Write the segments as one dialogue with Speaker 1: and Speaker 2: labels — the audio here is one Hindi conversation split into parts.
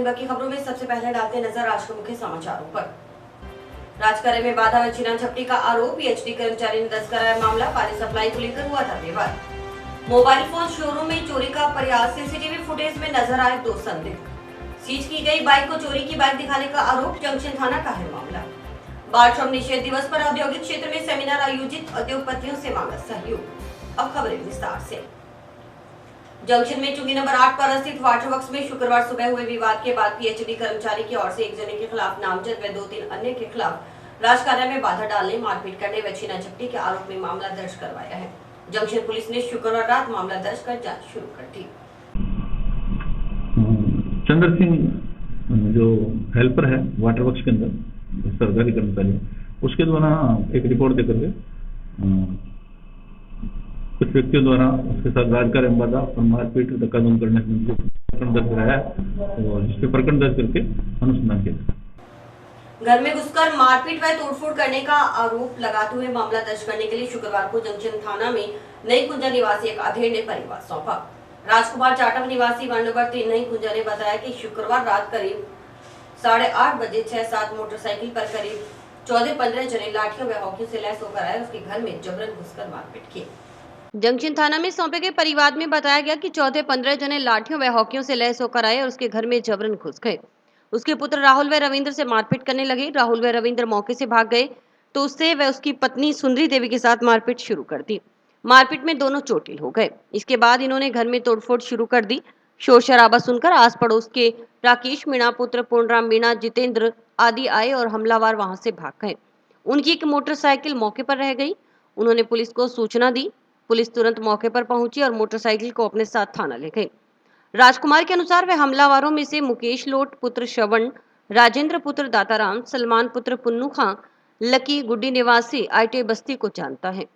Speaker 1: दिन भर की खबरों में सबसे पहले डालते नजर आज के मुख्य समाचारों पर। राजकार्य में बाधा व छीना झपटी का आरोप, पीएचडी कर्मचारी ने दर्ज कराया मामला। पानी सप्लाई को लेकर हुआ था विवाद। मोबाइल फोन शोरूम में चोरी का प्रयास, सीसीटीवी फुटेज में नजर आए 2 संदिग्ध। सीज की गई बाइक को चोरी की बाइक दिखाने का आरोप, जंक्शन थाना का है मामला। बाल श्रम निषेध दिवस पर औद्योगिक क्षेत्र में सेमिनार आयोजित, उद्योगपतियों से मांगा सहयोग। अब खबरें विस्तार से। जंक्शन में चुंगी नंबर 8 पर स्थित वाटर वर्क्स में शुक्रवार सुबह हुए विवाद के बाद पीएचडी कर्मचारी की ओर से एक जने के खिलाफ नामजद व 2-3 अन्य के खिलाफ राजकार्य में बाधा डालने, मारपीट करने व छीना झपटी के आरोप में मामला दर्ज करवाया है। जंक्शन पुलिस ने शुक्रवार रात मामला दर्ज कर जांच शुरू कर दी।
Speaker 2: चंद्र सिंह जो हेल्पर है वाटर वर्क्स के अंदर, सरकारी कर्मचारी, उसके द्वारा एक रिपोर्ट देकर के कुछ व्यक्तियों द्वारा उसके साथ राजकार्य में बाधा और मारपीट धक्का-धूम करने से प्रकरण दर्ज कराया और जिसपे प्रकरण दर्ज करके अनुसंधान किया।
Speaker 1: घर में घुसकर मारपीट व तोड़फोड़ करने का आरोप लगाते हुए मामला दर्ज करने के लिए शुक्रवार को जंक्शन थाना में नई कुंजा निवासी एक अधेड़ ने परिवार सौंपा। राजकुमार चाटव निवासी वार्ड नंबर 3 नई कुंजा ने बताया कि शुक्रवार रात करीब 8:30 बजे 6-7 मोटरसाइकिल पर करीब 14-15 जने लाठियों व हॉकियों से लैस होकर आए, उसके घर में जबरन घुसकर मारपीट की। जंक्शन थाना में सौंपे गए परिवाद में बताया गया कि 14-15 जने लाठियों व हॉकियों से लैस होकर आए और उसके घर में जबरन घुस गए। उसके पुत्र राहुल व रविंद्र से मारपीट करने लगे। राहुल व रविंद्र मौके से भाग गए तो उससे व उसकी पत्नी सुंदरी देवी के साथ मारपीट शुरू कर दी। मारपीट में दोनों चोटिल हो गए। इसके बाद इन्होंने घर में तोड़फोड़ शुरू कर दी। शोर शराबा सुनकर आस पड़ोस के राकेश मीणा, पुत्र पूर्णराम मीणा, जितेंद्र आदि आए और हमलावर वहां से भाग गए। उनकी एक मोटरसाइकिल मौके पर रह गई। उन्होंने पुलिस को सूचना दी। पुलिस तुरंत मौके पर पहुंची और मोटरसाइकिल को अपने साथ थाना ले गई। राजकुमार के अनुसार वह हमलावरों में से मुकेश लोट पुत्र श्रवण, राजेंद्र पुत्र दाताराम, सलमान पुत्र पुन्नू खां, लकी गुड्डी निवासी आईटी बस्ती को जानता है।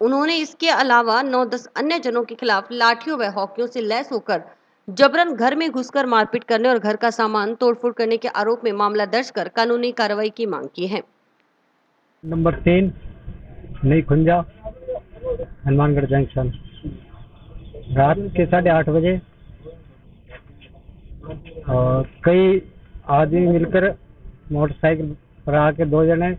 Speaker 1: उन्होंने इसके अलावा 9-10 अन्य जनों के खिलाफ लाठियों व हॉकियों से लैस होकर जबरन घर में घुसकर मारपीट करने और घर का सामान तोड़फोड़ करने के आरोप में मामला दर्ज कर कानूनी कार्रवाई की मांग की है।
Speaker 3: नंबर 3 नई खुंजा, हनुमानगढ़ जंक्शन, रात के 8:30 बजे और कई आदमी मिलकर मोटरसाइकिल पर आके 2 जने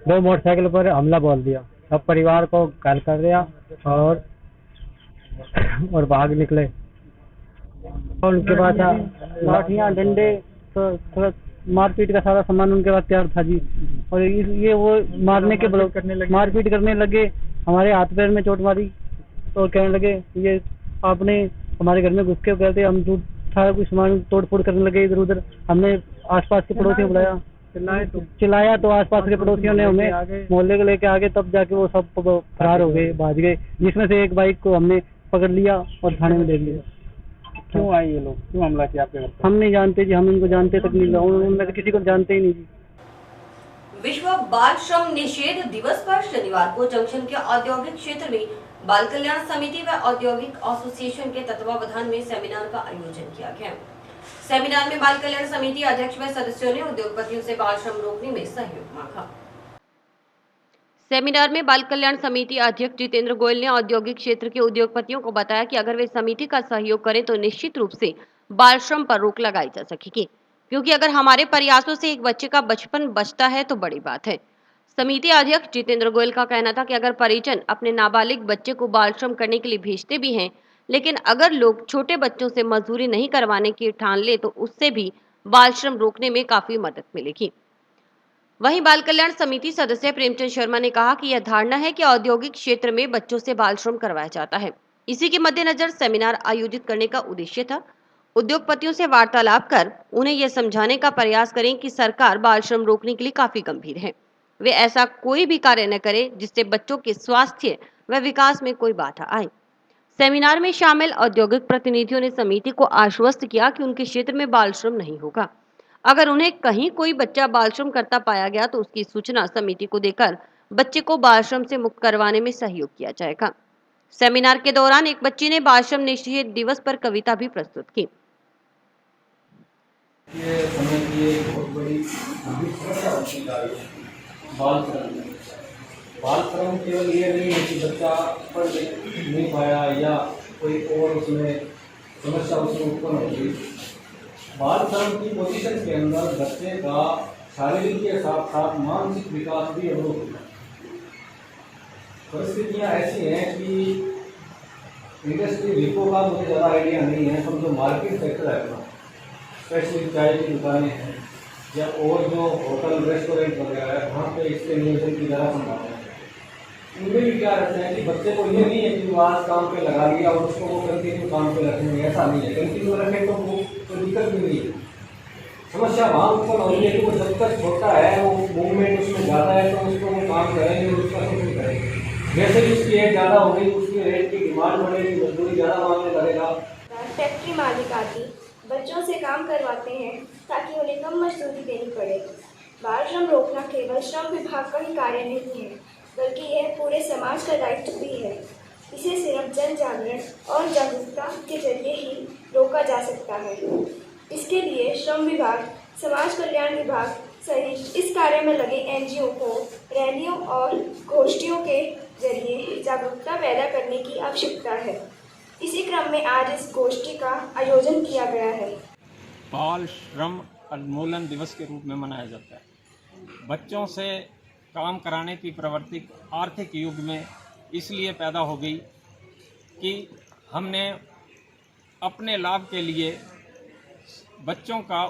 Speaker 3: 2 मोटरसाइकिल पर हमला बोल दिया। सब परिवार को घायल कर दिया और भाग निकले। और उनके पास लाठियाँ, डंडे, तो थोड़ा मारपीट का सारा सामान उनके पास तैयार था जी। और ये वो मारपीट करने लगे, हमारे हाथ पैर में चोट मारी और कहने लगे ये आपने हमारे घर में घुस के कहते हम दूध सारा कुछ सामान तोड़-फोड़ करने लगे इधर उधर। हमने आसपास के पड़ोसियों को बुलाया, चिल्लाया तो आसपास के पड़ोसियों ने हमें मोहल्ले को लेके आगे, तब जाके वो सब फरार हो गए, भाग गए। जिसमें से एक बाइक को हमने पकड़ लिया और थाने में दे दिया।
Speaker 4: क्यों आए ये लोग, क्यों हमला किया आपके घर पर?
Speaker 3: हम नहीं जानते जी, हम इनको जानते तक नहीं, उनमें से किसी को जानते ही नहीं जी।
Speaker 1: विश्व बाल श्रम निषेध दिवस पर शनिवार को जंक्शन के औद्योगिक क्षेत्र में बाल कल्याण समिति व औद्योगिक एसोसिएशन के तत्वावधान में सेमिनार का आयोजन किया गया। सेमिनार में बाल कल्याण समिति अध्यक्ष व सदस्यों ने उद्योगपतियों से बाल श्रम रोकने में सहयोग मांगा। सेमिनार में बाल कल्याण समिति अध्यक्ष जितेंद्र गोयल ने औद्योगिक क्षेत्र के उद्योगपतियों को बताया कि अगर वे समिति का सहयोग करें तो निश्चित रूप से बाल श्रम पर रोक लगाई जा सकेगी, क्योंकि अगर हमारे प्रयासों से एक बच्चे का बचपन बचता है तो बड़ी बात है। समिति अध्यक्ष जितेंद्र गोयल का कहना था कि अगर परिजन अपने नाबालिग बच्चे को बाल श्रम करने के लिए भेजते भी हैं, लेकिन अगर लोग छोटे बच्चों से मजदूरी नहीं करवाने की ठान ले तो उससे भी बाल श्रम रोकने में काफी मदद मिलेगी। वहीं बाल कल्याण समिति सदस्य प्रेमचंद शर्मा ने कहा कि यह धारणा है कि औद्योगिक क्षेत्र में बच्चों से बाल श्रम करवाया जाता है। इसी के मद्देनजर सेमिनार आयोजित करने का उद्देश्य था। उद्योगपतियों से वार्तालाप कर उन्हें यह समझाने का प्रयास करें कि सरकार बाल श्रम रोकने के लिए काफी गंभीर है। वे ऐसा कोई भी कार्य न करें जिससे बच्चों के स्वास्थ्य व विकास में कोई बाधा आए। सेमिनार में शामिल औद्योगिक प्रतिनिधियों ने समिति को आश्वस्त किया कि उनके क्षेत्र में बाल श्रम नहीं होगा। अगर उन्हें कहीं कोई बच्चा बाल श्रम करता पाया गया तो उसकी सूचना समिति को देकर बच्चे को बाल श्रम से मुक्त करवाने में सहयोग किया जाएगा। सेमिनार के दौरान एक बच्ची ने बाल श्रम निषेध दिवस पर कविता भी प्रस्तुत की।
Speaker 4: ये समय की एक बहुत बड़ी समस्या होती जा रही है बाल श्रम केवल ये नहीं है कि बच्चा पढ़ नहीं पाया या कोई और उसमें समस्या उसमें उत्पन्न होगी। बाल श्रम की पोजीशन के अंदर बच्चे का शारीरिक के साथ साथ मानसिक विकास भी अवरुद्ध होता है। परिस्थितियाँ ऐसी हैं कि इंडस्ट्री विको का मुझे ज़्यादा आइडिया नहीं है, पर जो मार्केट सेक्टर है अपना, स्पेशली चाय की दुकानें हैं या और जो होटल रेस्टोरेंट वगैरह है, वहाँ पे इसके नियोजन की ज़्यादा संभावना है। उनमें भी क्या रहता है कि बच्चे को ये नहीं है कि वो आज काम पे लगा लिया और उसको वो कंटिन्यू काम पे रखेंगे, ऐसा नहीं है। कंटिन्यू रखें तो वो कोई दिक्कत भी नहीं है। समस्या वहाँ उत्पन्न हो रही है कि वो जब तक छोटा है, वो मूवमेंट उसमें ज़्यादा है, तो उसको वो काम करेंगे, उसका शोषण करेंगे। जैसे ही उसकी एज ज़्यादा होगी, उसकी रेट की डिमांड बढ़ेगी, मजदूरी ज़्यादा मांगने लगेगा।
Speaker 5: फैक्ट्री मालिक आदि बच्चों से काम करवाते हैं ताकि उन्हें कम मजदूरी देनी पड़े। बाल श्रम रोकना केवल श्रम विभाग का ही कार्य नहीं है, बल्कि यह पूरे समाज का दायित्व भी है। इसे सिर्फ जन जागरण और जागरूकता के जरिए ही रोका जा सकता है। इसके लिए श्रम विभाग, समाज कल्याण विभाग सहित इस कार्य में लगे NGO को रैलियों और गोष्ठियों के जरिए जागरूकता पैदा करने की आवश्यकता है। इसी क्रम में आज इस गोष्ठी का आयोजन किया गया है।
Speaker 6: बाल श्रम उन्मूलन दिवस के रूप में मनाया जाता है। बच्चों से काम कराने की प्रवृत्ति आर्थिक युग में इसलिए पैदा हो गई कि हमने अपने लाभ के लिए बच्चों का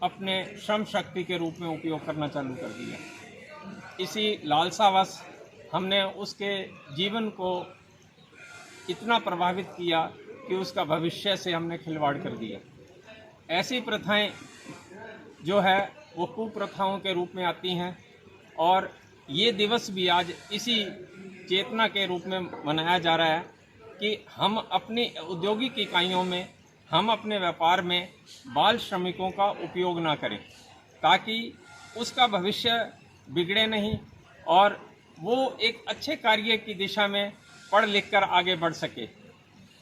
Speaker 6: अपने श्रम शक्ति के रूप में उपयोग करना चालू कर दिया। इसी लालसावश हमने उसके जीवन को इतना प्रभावित किया कि उसका भविष्य से हमने खिलवाड़ कर दिया। ऐसी प्रथाएं जो है वो कुप्रथाओं के रूप में आती हैं और ये दिवस भी आज इसी चेतना के रूप में मनाया जा रहा है कि हम अपनी औद्योगिक इकाइयों में, हम अपने व्यापार में बाल श्रमिकों का उपयोग ना करें, ताकि उसका भविष्य बिगड़े नहीं और वो एक अच्छे कार्य की दिशा में पढ़ लिख कर आगे बढ़ सके।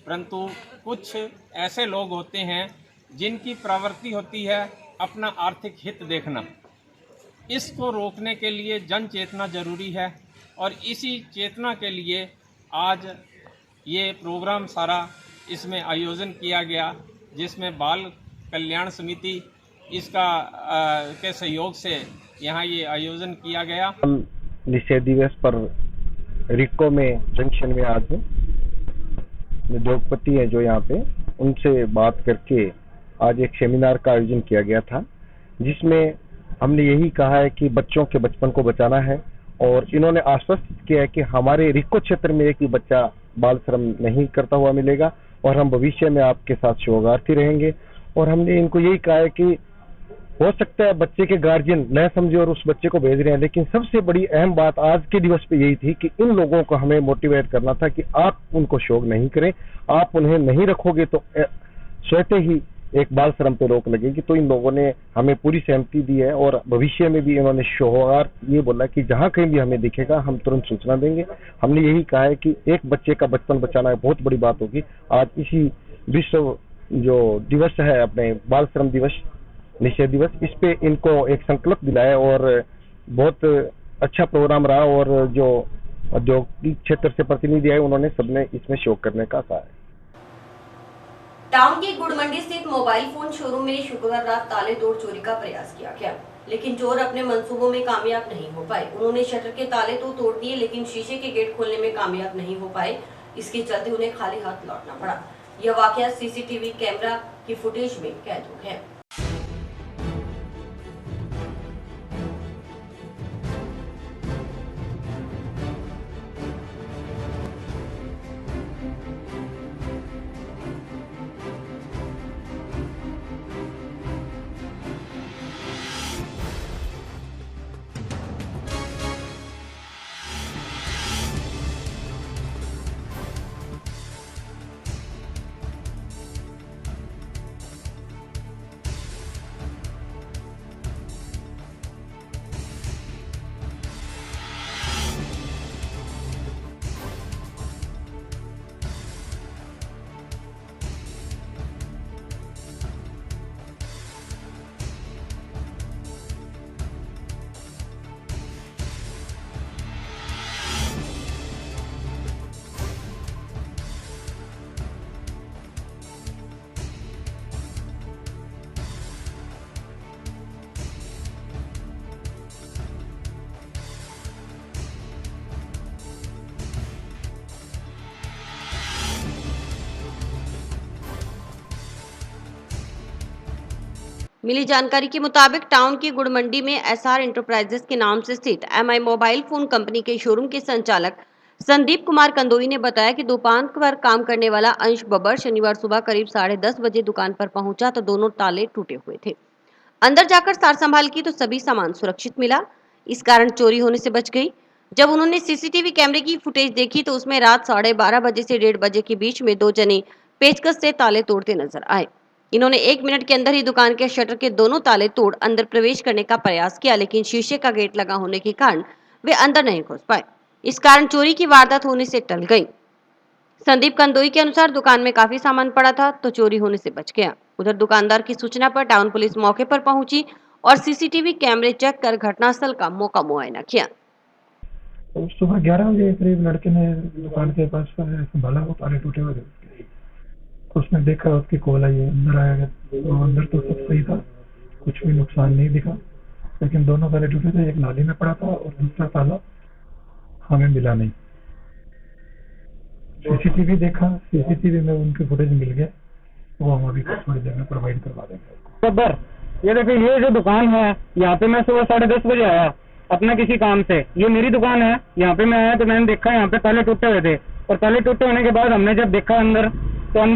Speaker 6: परंतु कुछ ऐसे लोग होते हैं जिनकी प्रवृत्ति होती है अपना आर्थिक हित देखना। इसको रोकने के लिए जन चेतना जरूरी है और इसी चेतना के लिए आज ये प्रोग्राम सारा इसमें आयोजन किया गया, जिसमें बाल कल्याण समिति इसका के सहयोग से यहाँ ये आयोजन किया गया।
Speaker 7: निषेध दिवस पर रिको में जंक्शन में आज उद्योगपति हैं जो यहाँ पे, उनसे बात करके आज एक सेमिनार का आयोजन किया गया था, जिसमें हमने यही कहा है कि बच्चों के बचपन को बचाना है और इन्होंने आश्वस्त किया है कि हमारे रिको क्षेत्र में एक भी बच्चा बाल श्रम नहीं करता हुआ मिलेगा और हम भविष्य में आपके साथ सहयोगार्थी रहेंगे। और हमने इनको यही कहा है कि हो सकता है बच्चे के गार्जियन न समझे और उस बच्चे को भेज रहे हैं, लेकिन सबसे बड़ी अहम बात आज के दिवस पे यही थी कि इन लोगों को हमें मोटिवेट करना था कि आप उनको शौक नहीं करें, आप उन्हें नहीं रखोगे तो स्वतः ही एक बाल श्रम पे रोक लगेगी। तो इन लोगों ने हमें पूरी सहमति दी है और भविष्य में भी इन्होंने शौहार ये बोला कि जहाँ कहीं भी हमें दिखेगा हम तुरंत सूचना देंगे। हमने यही कहा है कि एक बच्चे का बचपन बचाना बहुत बड़ी बात होगी। आज इसी विश्व जो दिवस है अपने बाल श्रम दिवस, निषेध दिवस, इस पे इनको एक संकल्प दिलाया और बहुत अच्छा प्रोग्राम रहा और जो औद्योगिक क्षेत्र से प्रतिनिधि आए उन्होंने सबने इसमें शौक करने का कहा है।
Speaker 1: टाउन के गुड़ मंडी स्थित मोबाइल फोन शोरूम में शुक्रवार रात ताले तोड़ चोरी का प्रयास किया गया, लेकिन चोर अपने मंसूबों में कामयाब नहीं हो पाए। उन्होंने शटर के ताले तो तोड़ दिए, लेकिन शीशे के गेट खोलने में कामयाब नहीं हो पाए। इसके चलते उन्हें खाली हाथ लौटना पड़ा। यह वाकया सीसीटीवी कैमरा की फुटेज में कैद हो गया। मिली जानकारी के मुताबिक टाउन की गुड़ मंडी में एसआर एंटरप्राइजेस के नाम से स्थित एमआई मोबाइल फोन कंपनी के शोरूम के संचालक संदीप कुमार कंदोई ने बताया कि दुकान पर काम करने वाला अंश बब्बर शनिवार सुबह करीब 10:30 बजे दुकान पर पहुंचा तो दोनों ताले टूटे हुए थे। अंदर जाकर सार संभाल की तो सभी सामान सुरक्षित मिला, इस कारण चोरी होने से बच गई। जब उन्होंने सीसीटीवी कैमरे की फुटेज देखी तो उसमें रात 12:30 बजे से 1:30 बजे के बीच में दो जने पेचकस से ताले तोड़ते नजर आए। इन्होंने 1 मिनट के अंदर ही दुकान के शटर के दोनों ताले तोड़ अंदर प्रवेश करने का प्रयास किया, लेकिन शीशे का गेट लगा होने के कारण वे अंदर नहीं घुस पाए। इस कारण चोरी की वारदात होने से टल गई। संदीप कंदोई के अनुसार दुकान में काफी सामान पड़ा था तो चोरी होने से बच गया। उधर दुकानदार की सूचना पर टाउन पुलिस मौके पर पहुंची और सीसीटीवी कैमरे चेक कर घटनास्थल का मौका मुआयना किया।
Speaker 8: तो सुबह 11 बजे करीब लड़के ने दुकान के पास संभाला, वो ताले टूटे हुए थे। उसने देखा, उसकी कॉल आई, अंदर आया तो अंदर तो सब सही था, कुछ भी नुकसान नहीं दिखा, लेकिन दोनों ताले टूटे थे। एक नाली में पड़ा था और दूसरा ताला हमें मिला नहीं। सीसीटीवी देखा, सीसीटीवी में उनके फुटेज मिल गया, वो हम अभी थोड़ी देर में प्रोवाइड करवा देंगे।
Speaker 3: बब्बर, ये देखिए, ये जो दुकान है, यहाँ पे मैं सुबह 10:30 बजे आया अपना किसी काम से। ये मेरी दुकान है, यहाँ पे मैं आया तो मैंने देखा यहाँ पे ताले टूटे हुए थे, और ताले टूटे होने के बाद हमने जब देखा अंदर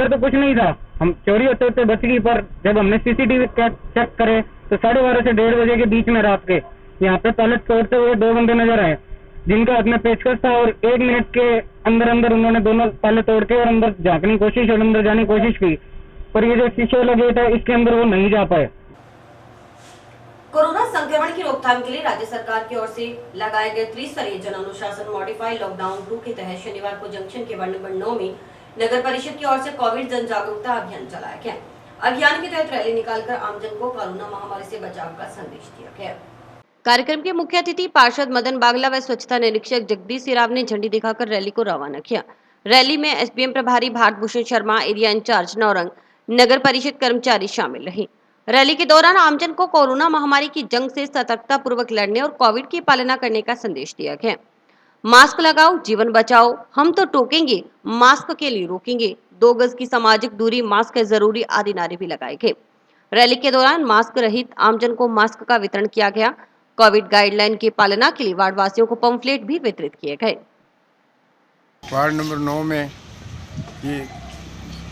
Speaker 3: तो कुछ नहीं था। हम चोरी होते होते बच गई, पर जब हमने सीसीटीवी चेक करे तो 12:30 से 1:30 बजे के बीच में रात के यहाँ पे ताले तोड़ते हुए दो बंदे नजर आए, जिनका हाथ में पेचकस था, और 1 मिनट के अंदर उन्होंने दोनों ताले तोड़ के और अंदर झांकने की कोशिश और अंदर जाने की कोशिश की, पर ये जो शीशे लगे थे इसके अंदर वो नहीं जा पाए।
Speaker 1: कोरोना संक्रमण की रोकथाम के लिए राज्य सरकार की ओर से लगाए गए त्रिस्तरीय जन अनुशासन मॉडिफाइड लॉकडाउन 2 के तहत शनिवार को जंक्शन के वार्ड नंबर 9 में नगर परिषद की ओर से कोविड जन जागरूकता अभियान चलाया गया। अभियान के तहत रैली निकालकर आमजन को कोरोना महामारी से बचाव का संदेश दिया गया। कार्यक्रम के मुख्य अतिथि पार्षद मदन बागला व स्वच्छता निरीक्षक जगदीश सिराव ने झंडी दिखाकर रैली को रवाना किया। रैली में एसडीएम प्रभारी भारत भूषण शर्मा, एरिया इंचार्ज नौरंग, नगर परिषद कर्मचारी शामिल रहे। रैली के दौरान आमजन को कोरोना महामारी की जंग से सतर्कता पूर्वक लड़ने और कोविड की पालना करने का संदेश दिया गया। मास्क लगाओ, जीवन बचाओ, हम तो टोकेंगे, मास्क के लिए रोकेंगे, 2 गज की सामाजिक दूरी, मास्क है जरूरी आदि नारे भी लगाए गए। रैली के दौरान मास्क रहित आमजन को मास्क का वितरण किया गया। कोविड गाइडलाइन की पालना के लिए वार्ड वासियों को पंफलेट भी वितरित किए गए।
Speaker 9: वार्ड नंबर 9 में ये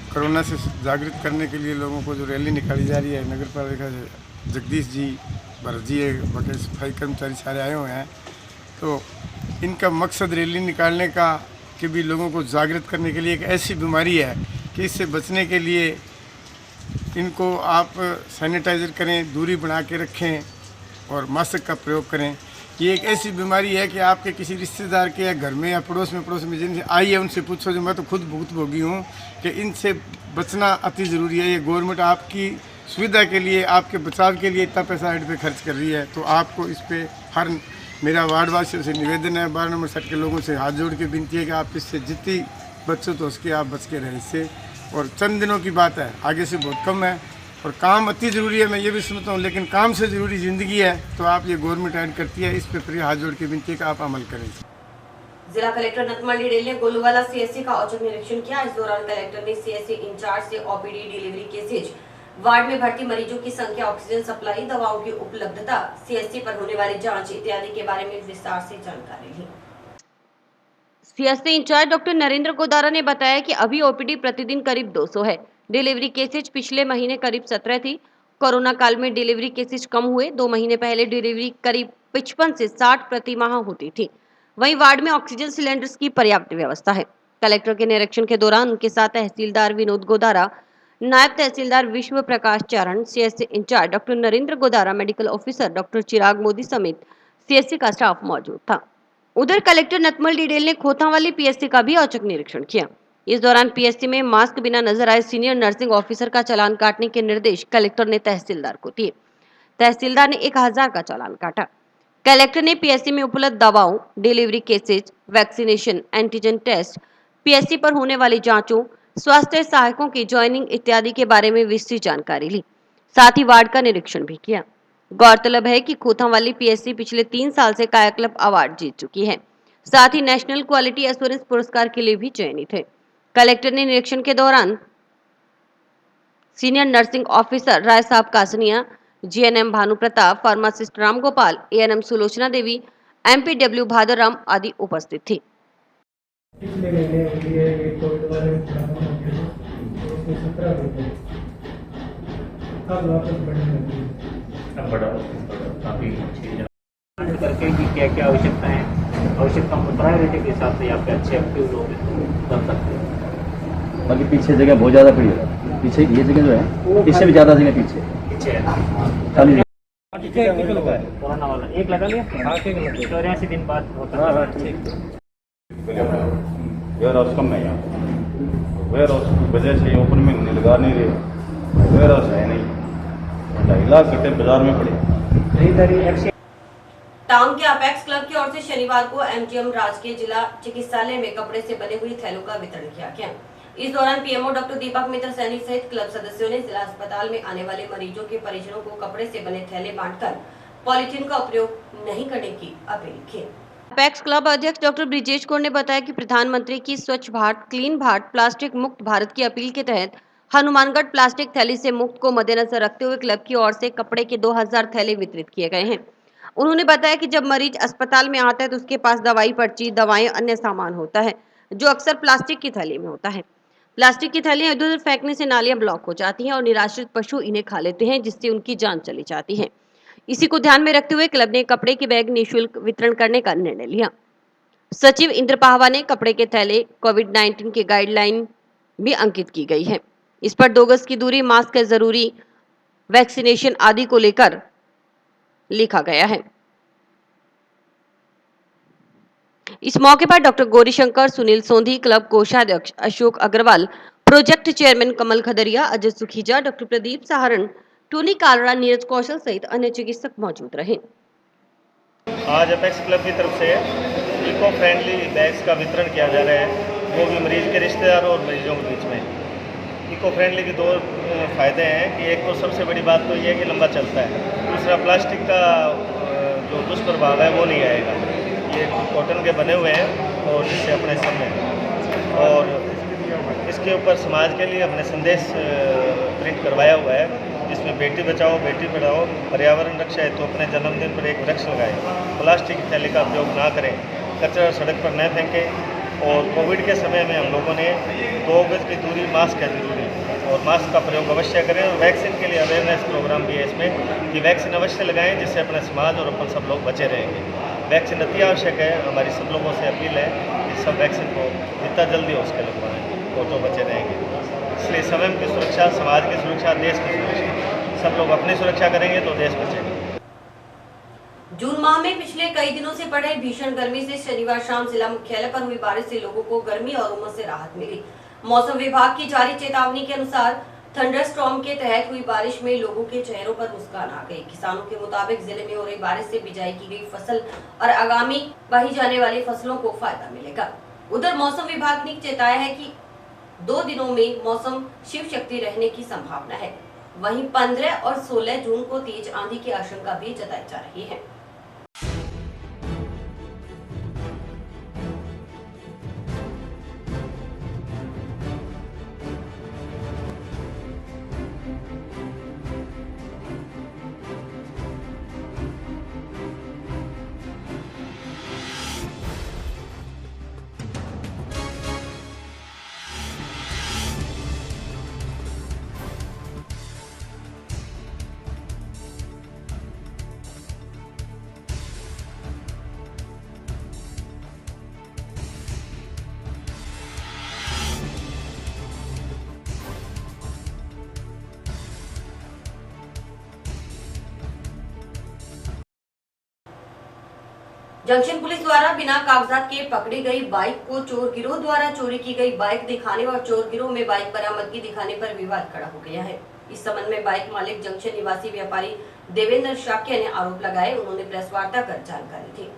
Speaker 9: कोरोना से जागृत करने के लिए लोगों को जो रैली निकाली जा रही है, नगर पालिका से जगदीश जी, भरत जी, बाकी सफाई कर्मचारी सारे आए हुए हैं। तो इनका मकसद रैली निकालने का कि भी लोगों को जागृत करने के लिए, एक ऐसी बीमारी है कि इससे बचने के लिए इनको आप सैनिटाइज़र करें, दूरी बना के रखें और मास्क का प्रयोग करें। ये एक ऐसी बीमारी है कि आपके किसी रिश्तेदार के या घर में या पड़ोस में जिनसे आई है उनसे पूछो, जो मैं तो खुद भुगतभोगी हूँ, कि इनसे बचना अति ज़रूरी है। ये गवर्नमेंट आपकी सुविधा के लिए, आपके बचाव के लिए इतना पैसा हेड पे खर्च कर रही है, तो आपको इस पर हर मेरा वार्ड वासियों से निवेदन है, 12 नंबर सेट के लोगों से हाथ जोड़ के विनती है कि आप इससे जितनी बचो तो उसके आप बच के रहें इससे। और चंद दिनों की बात है, आगे से बहुत कम है, और काम अति ज़रूरी है, मैं ये भी समझता हूँ, लेकिन काम से ज़रूरी ज़िंदगी है। तो आप ये गवर्नमेंट ऐड करती है, इस पर फिर हाथ जोड़ के विनती है कि आप अमल करें।
Speaker 1: जिला कलेक्टर नथमल डिडेल ने गोलूवाला सीएससी का औचक निरीक्षण किया। इस दौरान कलेक्टर ने सीएससी इंचार्ज से ओपीडी, डिलीवरी केसेज, वार्ड में भर्ती मरीजों की संख्या, ऑक्सीजन सप्लाई, दवाओं की उपलब्धता, सीएससी पर होने वाली जांच इत्यादि के बारे में विस्तार से जानकारी ली। CSC incharge doctor Narendra Godara ने बताया कि अभी ओपीडी प्रतिदिन करीब 200 है। डिलीवरी केसेज पिछले महीने करीब 17 थी। कोरोना काल में डिलीवरी केसेज कम हुए। 2 महीने पहले डिलीवरी करीब 55 से 60 प्रति माह होती थी। वहीं वार्ड में ऑक्सीजन सिलेंडर्स की पर्याप्त व्यवस्था है। कलेक्टर के निरीक्षण के दौरान उनके साथ तहसीलदार विनोद गोदारा, नायब तहसीलदार Vishwa Prakash Charan, CSC incharge doctor Narendra Godara, medical officer doctor Chirag Modi समेत सीएससी का स्टाफ मौजूद था। उधर कलेक्टर नथमल डिडेल ने खोतावाली पीएससी का भी औचक निरीक्षण किया। इस दौरान पीएससी में मास्क बिना नजर आए सीनियर नर्सिंग ऑफिसर का चालान काटने के निर्देश कलेक्टर ने तहसीलदार को दिए। तहसीलदार ने 1000 का चालान काटा। कलेक्टर ने पीएससी में उपलब्ध दवाओं, delivery cases, vaccination, antigen test, PSC पर होने वाली जांचों, स्वास्थ्य सहायकों की ज्वाइनिंग इत्यादि के बारे में विस्तृत जानकारी ली। साथ ही वार्ड का निरीक्षण भी किया। गौरतलब है कि खोतावाली पीएससी पिछले 3 साल से कायाकल्प अवार्ड जीत चुकी है। साथ ही नेशनल क्वालिटी एश्योरेंस पुरस्कार के लिए भी चयनित है। कलेक्टर ने निरीक्षण के दौरान senior nursing officer Rai Sahab Kasniya, GNM Bhanu Pratap, pharmacist Ram Gopal, ANM Sulochana Devi, MPW Bhadaram आदि उपस्थित थे।
Speaker 8: पिछले महीने लिए ये कोविड वाले उसमें 17 रुपये अब वापस बढ़ने लगी है।
Speaker 10: अब बड़ा काफ़ी करके कि क्या क्या आवश्यकता है, आवश्यकताओं को प्रायोरिटी के हिसाब से आपके अच्छे एक्टिव लोग कर सकते हैं।
Speaker 11: बाकी पीछे जगह बहुत ज़्यादा पड़ी है, पीछे ये जगह जो है इससे भी ज़्यादा जगह पीछे
Speaker 10: पीछे
Speaker 11: खाली
Speaker 10: कोरोना वाला एक लगा लिया 84 दिन बाद होता है।
Speaker 12: वेयर हाउस कम है यहाँ, वेयर हाउस की वजह से ओपन में लगा नहीं रहे, वेयर हाउस है नहीं, 2.5 लाख कट्टे बाजार में पड़े।
Speaker 1: टाउन के अपेक्स क्लब की ओर से शनिवार को एमजीएम राजकीय जिला चिकित्सालय में कपड़े से बने हुए थैलों का वितरण किया गया। इस दौरान पीएमओ डॉक्टर दीपक मित्र सैनी सहित क्लब सदस्यों ने जिला अस्पताल में आने वाले मरीजों के परिजनों को कपड़े से बने थैले बांटकर पॉलीथीन का उपयोग नहीं करने की अपील की। अपेक्स क्लब अध्यक्ष डॉक्टर ब्रिजेश कौर ने बताया कि प्रधानमंत्री की स्वच्छ भारत क्लीन भारत प्लास्टिक मुक्त भारत की अपील के तहत हनुमानगढ़ प्लास्टिक थैली से मुक्त को मद्देनजर रखते हुए क्लब की ओर से कपड़े के 2000 थैले वितरित किए गए हैं। उन्होंने बताया कि जब मरीज अस्पताल में आता है तो उसके पास दवाई पर्ची, दवाएं, अन्य सामान होता है जो अक्सर प्लास्टिक की थैली में होता है। प्लास्टिक की थैलियां इधर उधर फेंकने से नालियां ब्लॉक हो जाती हैं और निराश्रित पशु इन्हें खा लेते हैं, जिससे उनकी जान चली जाती है। इसी को ध्यान में रखते हुए क्लब ने कपड़े के बैग निःशुल्क वितरण करने का निर्णय लिया। सचिव इंद्र पाहवा ने कपड़े के थैले कोविड-19 की गाइडलाइन भी अंकित की गई है। इस पर 2 गज की दूरी, मास्क है जरूरी, वैक्सीनेशन आदि को लेकर लिखा गया है। इस मौके पर डॉक्टर गौरीशंकर, सुनील सोंधी, क्लब कोषाध्यक्ष अशोक अग्रवाल, प्रोजेक्ट चेयरमैन कमल खदरिया, अजय सुखीजा, डॉक्टर प्रदीप सहारण, टोनी कालरा, नीरज कौशल सहित अन्य चिकित्सक मौजूद रहे।
Speaker 13: आज अपेक्स क्लब की तरफ से इको फ्रेंडली बैग्स का वितरण किया जा रहा है, वो भी मरीज के रिश्तेदारों और मरीजों के बीच में। इको फ्रेंडली के 2 फ़ायदे हैं कि एक तो सबसे बड़ी बात तो ये है कि लंबा चलता है, दूसरा प्लास्टिक का जो दुष्प्रभाव है वो नहीं आएगा। ये कॉटन के बने हुए हैं और जिससे अपने समय और इसके ऊपर समाज के लिए अपने संदेश प्रिंट करवाया हुआ है, जिसमें बेटी बचाओ बेटी पढ़ाओ, पर्यावरण रक्षा है तो अपने जन्मदिन पर एक वृक्ष लगाएं, प्लास्टिक की थैली का उपयोग ना करें, कचरा सड़क पर न फेंकें। और कोविड के समय में हम लोगों ने 2 गज की दूरी, मास्क है जरूरी और मास्क का प्रयोग अवश्य करें। और वैक्सीन के लिए अवेयरनेस प्रोग्राम भी है इसमें कि वैक्सीन अवश्य लगाएं, जिससे अपने समाज और अपन सब लोग बचे रहेंगे। वैक्सीन अति आवश्यक है, हमारी सब लोगों से अपील है कि सब वैक्सीन को जितना जल्दी हो उसके लगवाएं और तो बचे रहेंगे। इसलिए स्वयं की सुरक्षा, समाज की सुरक्षा, देश की सुरक्षा, सब लोग अपनी सुरक्षा करेंगे तो देश बचेगा।
Speaker 1: जून माह में पिछले कई दिनों से पड़ रही भीषण गर्मी से शनिवार शाम जिला मुख्यालय पर हुई बारिश से लोगों को गर्मी और उमस से राहत मिली। मौसम विभाग की जारी चेतावनी के अनुसार थंडरस्टॉर्म के तहत हुई बारिश में लोगों के चेहरों पर मुस्कान आ गई। किसानों के मुताबिक जिले में हो रही बारिश से बिजाई की गई फसल और आगामी बही जाने वाली फसलों को फायदा मिलेगा। उधर मौसम विभाग ने चेताया है कि 2 दिनों में मौसम शिव शक्ति रहने की संभावना है। वहीं 15 और 16 जून को तेज आंधी की आशंका भी जताई जा रही है। जंक्शन पुलिस द्वारा बिना कागजात के पकड़ी गई बाइक को चोर गिरोह द्वारा चोरी की गई बाइक दिखाने और चोर गिरोह में बाइक बरामदगी दिखाने पर विवाद खड़ा हो गया है। इस संबंध में बाइक मालिक जंक्शन निवासी व्यापारी देवेंद्र शाक्य ने आरोप लगाए। उन्होंने प्रेस वार्ता कर जानकारी दी।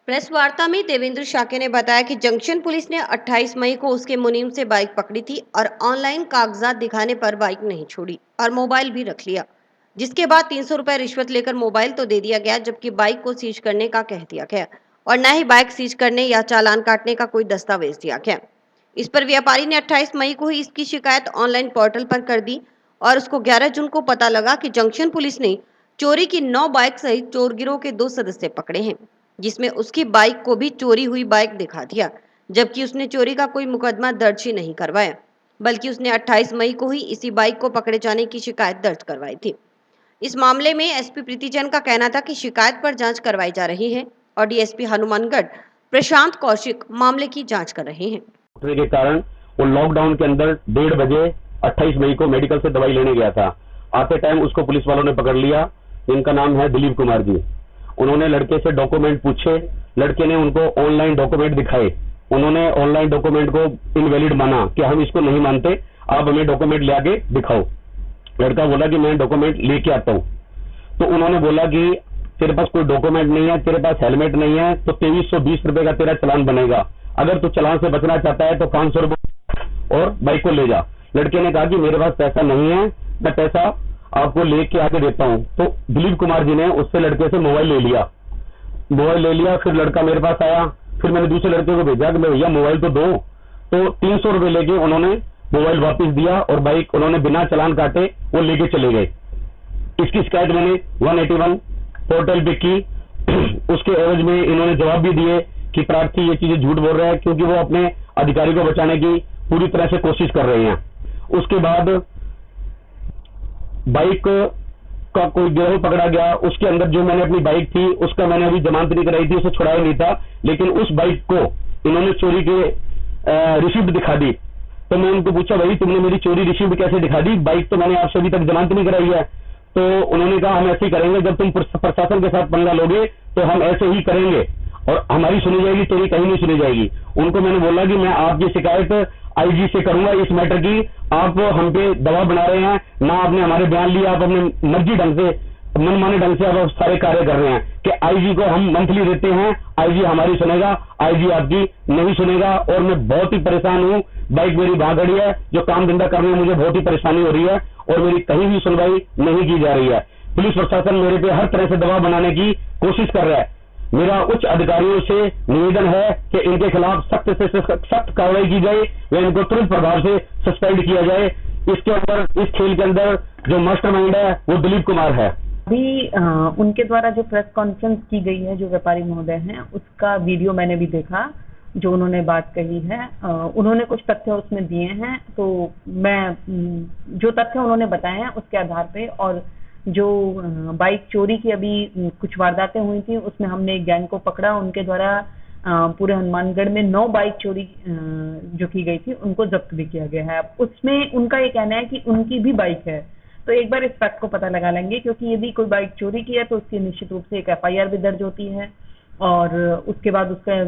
Speaker 1: प्रेस वार्ता में देवेंद्र शाक्य ने बताया कि जंक्शन पुलिस ने 28 मई को उसके मुनीम से बाइक पकड़ी थी और ऑनलाइन कागजात दिखाने पर बाइक नहीं छोड़ी और मोबाइल भी रख लिया, जिसके बाद 300 रुपए रिश्वत लेकर मोबाइल तो दे दिया गया, जबकि बाइक को सीज करने का कह दिया गया और न ही बाइक सीज करने या चालान काटने का कोई दस्तावेज दिया गया। इस पर व्यापारी ने 28 मई को ही इसकी शिकायत ऑनलाइन पोर्टल पर कर दी और उसको 11 जून को पता लगा कि जंक्शन पुलिस ने चोरी की 9 बाइक सहित चोर गिरोह के 2 सदस्य पकड़े हैं, जिसमें उसकी बाइक को भी चोरी हुई बाइक दिखा दिया, जबकि उसने चोरी का कोई मुकदमा दर्ज ही नहीं करवाया, बल्कि उसने 28 मई को ही इसी बाइक को पकड़े जाने की शिकायत दर्ज करवाई थी। इस मामले में एसपी प्रीति जैन का कहना था कि शिकायत पर जांच करवाई जा रही है और डीएसपी हनुमानगढ़ प्रशांत कौशिक मामले की जांच कर रहे हैं।
Speaker 14: के कारण वो लॉकडाउन के अंदर 1:30 बजे 28 मई को मेडिकल से दवाई लेने गया था। आते टाइम उसको पुलिस वालों ने पकड़ लिया। इनका नाम है दिलीप कुमार जी। उन्होंने लड़के से डॉक्यूमेंट पूछे, लड़के ने उनको ऑनलाइन डॉक्यूमेंट दिखाए। उन्होंने ऑनलाइन डॉक्यूमेंट को इनवैलिड माना कि हम इसको नहीं मानते, आप हमें डॉक्यूमेंट ले आके दिखाओ। लड़का बोला कि मैं डॉक्यूमेंट लेके आता हूँ। तो उन्होंने बोला कि तेरे पास कोई डॉक्यूमेंट नहीं है, तेरे पास हेलमेट नहीं है, तो 2320 रुपए का तेरा चालान बनेगा। अगर तू चालान से बचना चाहता है तो 500 रुपए और बाइक को ले जा। लड़के ने कहा कि मेरे पास पैसा नहीं है, मैं पैसा आपको लेके आके देता हूँ। तो दिलीप कुमार जी ने उससे लड़के से मोबाइल ले लिया। फिर लड़का मेरे पास आया, फिर मैंने दूसरे लड़के को भेजा कि भैया मोबाइल तो दो। तो 300 रुपए लेके उन्होंने मोबाइल वापस दिया और बाइक उन्होंने बिना चालान काटे वो लेके चले गए। इसकी शिकायत मैंने 181 पोर्टल पे की। उसके एवज में इन्होंने जवाब भी दिए कि प्रार्थी ये चीजें झूठ बोल रहा है, क्योंकि वो अपने अधिकारी को बचाने की पूरी तरह से कोशिश कर रहे हैं। उसके बाद बाइक का कोई गिरोह पकड़ा गया। उसके अंदर जो मैंने अपनी बाइक थी उसका मैंने अभी जमानत नहीं कराई थी, उसे छुड़ाया नहीं था, लेकिन उस बाइक को इन्होंने चोरी के रिसिप्ट दिखा दी। तो मैं उनको पूछा, भाई तुमने मेरी चोरी रिसिप्ट कैसे दिखा दी? बाइक तो मैंने आपसे अभी तक जमानत नहीं कराई है। तो उन्होंने कहा हम ऐसे ही करेंगे, जब तुम प्रशासन के साथ पंगा लोगे तो हम ऐसे ही करेंगे और हमारी सुनी जाएगी, तेरी कहीं नहीं सुनी जाएगी। उनको मैंने बोला कि मैं आपकी शिकायत आईजी से करूंगा इस मैटर की। आप हम पे दबाव बना रहे हैं, ना आपने हमारे बयान लिए, आप अपने मर्जी ढंग से, मनमाने ढंग से आप सारे कार्य कर रहे हैं कि आईजी को हम मंथली देते हैं, आईजी हमारी सुनेगा, आईजी आपकी नहीं सुनेगा। और मैं बहुत ही परेशान हूँ। बाइक मेरी वहां खड़ी है, जो काम धंधा करने में मुझे बहुत ही परेशानी हो रही है और मेरी कहीं भी सुनवाई नहीं की जा रही है। पुलिस प्रशासन मेरे पे हर तरह से दबाव बनाने की कोशिश कर रहा है। मेरा उच्च अधिकारियों से निवेदन है कि इनके खिलाफ सख्त से सख्त कार्रवाई की जाए व इनको तुरंत प्रभाव से सस्पेंड किया जाए। इसके अंदर, इस खेल के अंदर जो मास्टरमाइंड है वो दिलीप कुमार है।
Speaker 15: अभी उनके द्वारा जो प्रेस कॉन्फ्रेंस की गई है, जो व्यापारी महोदय हैं, उसका वीडियो मैंने भी देखा, जो उन्होंने बात कही है। उन्होंने कुछ तथ्य उसमें दिए हैं, तो मैं जो तथ्य उन्होंने बताए हैं उसके आधार पे, और जो बाइक चोरी की अभी कुछ वारदातें हुई थी उसमें हमने एक गैंग को पकड़ा। उनके द्वारा पूरे हनुमानगढ़ में 9 बाइक चोरी जो की गई थी उनको जब्त भी किया गया है। उसमें उनका ये कहना है कि उनकी भी बाइक है, तो एक बार इस फैक्ट को पता लगा लेंगे, क्योंकि यदि कोई बाइक चोरी की है तो उसकी निश्चित रूप से एक FIR भी दर्ज होती है और उसके बाद उसका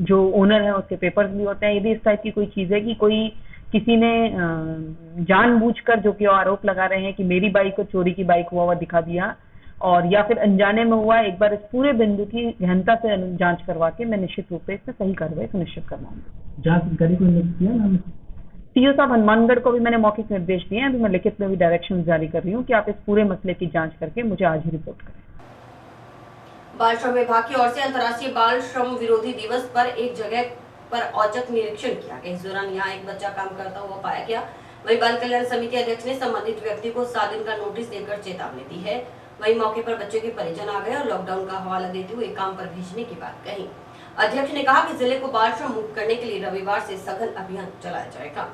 Speaker 15: जो ओनर है उसके पेपर्स भी होते हैं। यदि इस टाइप की कोई चीज़ है कि कोई किसी ने जानबूझकर, जो कि आरोप लगा रहे हैं कि मेरी बाइक को चोरी की बाइक हुआ दिखा दिया, और या फिर अनजाने में हुआ, एक बार इस पूरे बिंदु की गहनता से जांच करवा के मैं निश्चित रूप से इसमें सही कार्रवाई सुनिश्चित करवाऊंगी।
Speaker 3: जांच अधिकारी को नियुक्त किया ना?
Speaker 15: सीओ साहब हनुमानगढ़ को भी मैंने मौखिक निर्देश दिए हैं। अभी मैं लिखित में भी डायरेक्शन जारी कर रही हूँ कि आप इस पूरे मसले की जांच करके मुझे आज ही रिपोर्ट करें।
Speaker 1: बाल श्रम विभाग की ओर से अंतर्राष्ट्रीय बाल श्रम विरोधी दिवस पर एक जगह पर औचक निरीक्षण किया गया। इस दौरान यहाँ एक बच्चा काम करता हुआ पाया गया। वहीं बाल कल्याण समिति अध्यक्ष ने संबंधित व्यक्ति को 7 दिन का नोटिस देकर चेतावनी दी है। वहीं मौके पर बच्चे के परिजन आ गए और लॉकडाउन का हवाला देते हुए काम पर भेजने की बात कही। अध्यक्ष ने कहा कि जिले को बाल श्रम मुक्त करने के लिए रविवार से सघन अभियान चलाया जाएगा।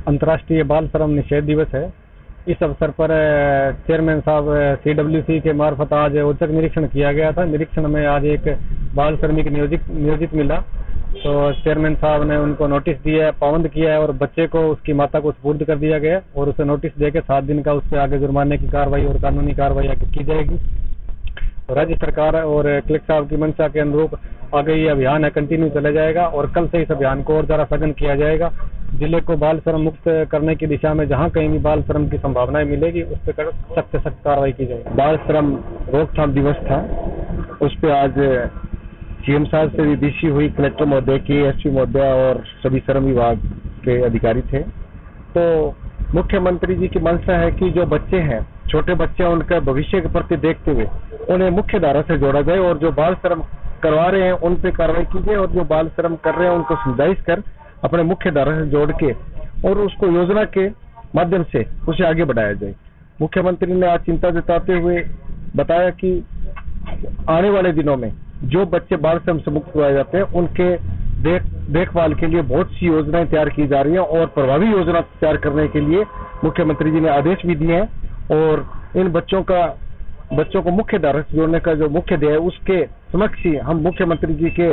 Speaker 3: अंतर्राष्ट्रीय बाल श्रम निषेध दिवस है। इस अवसर पर चेयरमैन साहब CWC के मार्फत आज औचक निरीक्षण किया गया था। निरीक्षण में आज एक बाल श्रमिक नियोजित मिला तो चेयरमैन साहब ने उनको नोटिस दिया है, पाबंद किया है और बच्चे को उसकी माता को सुपुर्द कर दिया गया है और उसे नोटिस देके 7 दिन का उस पर आगे जुर्माने की कार्रवाई और कानूनी कार्रवाई आगे की जाएगी। राज्य सरकार और कलेक्टर साहब की मंशा के अनुरूप आगे ये अभियान है कंटिन्यू चला जाएगा और कल से इस अभियान को और ज़्यादा सघन किया जाएगा। जिले को बाल श्रम मुक्त करने की दिशा में जहां कहीं भी बाल श्रम की संभावनाएं मिलेगी उस पर सख्त से सख्त कार्रवाई की जाएगी।
Speaker 7: बाल श्रम रोकथाम दिवस था, उस पर आज सीएम साहब से भी डीसी हुई, कलेक्टर महोदय की, एसपी महोदय और सभी श्रम विभाग के अधिकारी थे। तो मुख्यमंत्री जी की मंशा है कि जो बच्चे हैं, छोटे बच्चे हैं, उनका भविष्य के प्रति देखते हुए उन्हें मुख्य धारा से जोड़ा जाए और जो बाल श्रम करवा रहे हैं उन पे कार्रवाई की जाए और जो बाल श्रम कर रहे हैं उनको समझाइश कर अपने मुख्य धारा से जोड़ के और उसको योजना के माध्यम से उसे आगे बढ़ाया जाए। मुख्यमंत्री ने आज चिंता जताते हुए बताया कि आने वाले दिनों में जो बच्चे बाल श्रम से मुक्त करवाए जाते हैं उनके देखभाल के लिए बहुत सी योजनाएं तैयार की जा रही हैं और प्रभावी योजना तैयार करने के लिए मुख्यमंत्री जी ने आदेश भी दिए हैं और इन बच्चों को मुख्य धारा से जोड़ने का जो मुख्य ध्येय है उसके समक्ष ही हम मुख्यमंत्री जी के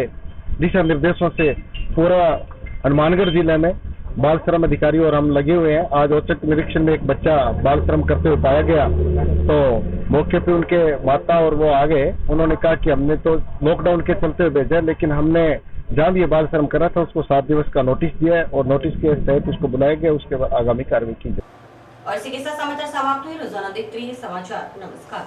Speaker 7: दिशा निर्देशों से पूरा हनुमानगढ़ जिले में बाल श्रम अधिकारी और हम लगे हुए हैं। आज औचक निरीक्षण में एक बच्चा बाल श्रम करते हुए पाया गया तो मौके पे उनके माता और वो आ गए। उन्होंने कहा कि हमने तो लॉकडाउन के चलते हुए भेजा, लेकिन हमने जहाँ भी ये बाल श्रम करा था उसको 7 दिवस का नोटिस दिया है और नोटिस के तहत उसको बुलाया गया, उसके बाद आगामी कार्रवाई की जाए।
Speaker 1: और इसी के साथ समाचार समाप्त हुए। रोजाना देखते रहिए समाचार। नमस्कार।